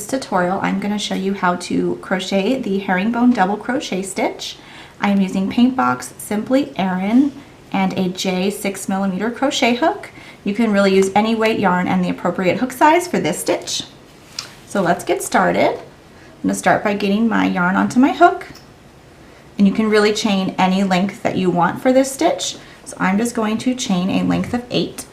tutorial, I'm going to show you how to crochet the Herringbone Double Crochet Stitch. I am using Paint Box Simply Aran and a J 6mm crochet hook. You can really use any weight yarn and the appropriate hook size for this stitch. So let's get started. I'm going to start by getting my yarn onto my hook. And you can really chain any length that you want for this stitch. So I'm just going to chain a length of 8.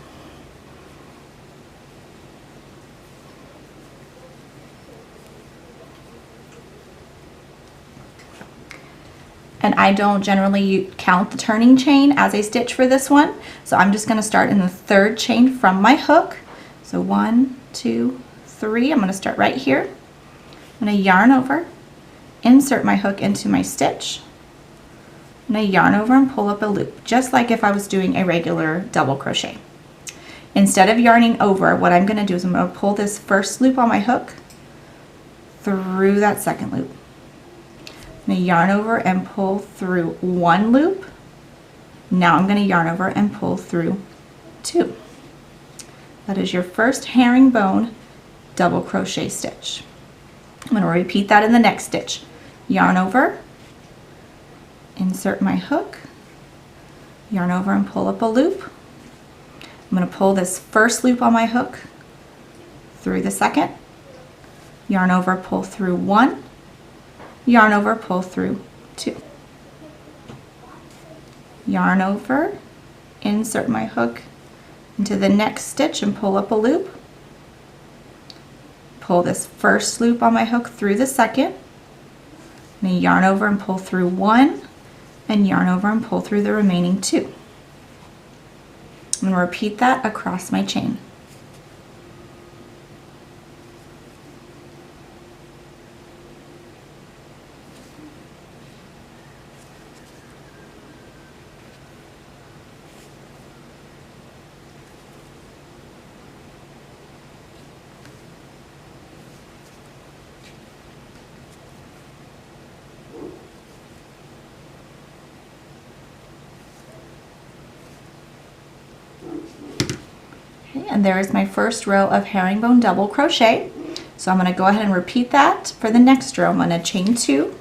And I don't generally count the turning chain as a stitch for this one. So I'm just going to start in the 3rd chain from my hook. So 1, 2, 3. I'm going to start right here. I'm going to yarn over, insert my hook into my stitch. I'm going to yarn over and pull up a loop, just like if I was doing a regular double crochet. Instead of yarning over, what I'm going to do is I'm going to pull this first loop on my hook through that 2nd loop. I'm going to yarn over and pull through 1 loop. Now I'm going to yarn over and pull through 2. That is your first herringbone double crochet stitch. I'm going to repeat that in the next stitch. Yarn over, insert my hook, yarn over and pull up a loop. I'm going to pull this first loop on my hook through the 2nd, yarn over, pull through 1, yarn over, pull through 2. Yarn over, insert my hook into the next stitch and pull up a loop. Pull this first loop on my hook through the 2nd. I'm going to yarn over and pull through 1 and yarn over and pull through the remaining 2. I'm going to repeat that across my chain. And there is my first row of herringbone double crochet. So I'm going to go ahead and repeat that for the next row. I'm going to chain 2.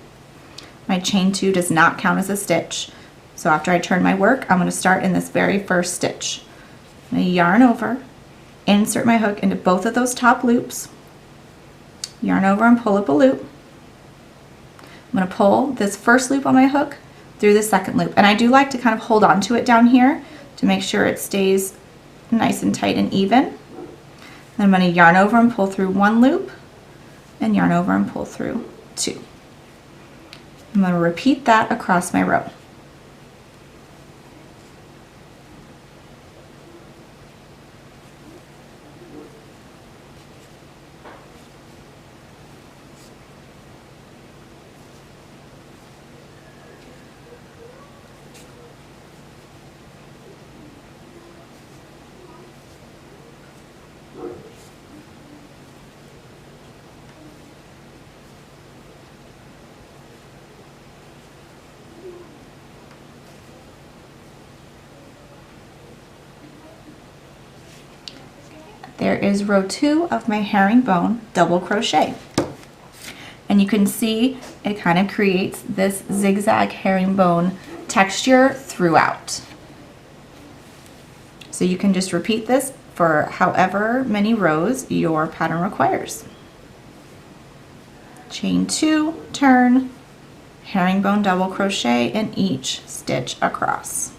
My chain 2 does not count as a stitch. So after I turn my work, I'm going to start in this very first stitch. I'm going to yarn over, insert my hook into both of those top loops, yarn over and pull up a loop. I'm going to pull this first loop on my hook through the 2nd loop. And I do like to kind of hold on to it down here to make sure it stays nice and tight and even. Then I'm going to yarn over and pull through 1 loop and yarn over and pull through 2. I'm going to repeat that across my row. There is row 2 of my herringbone double crochet. And you can see it kind of creates this zigzag herringbone texture throughout. So you can just repeat this for however many rows your pattern requires. Chain 2, turn, herringbone double crochet in each stitch across.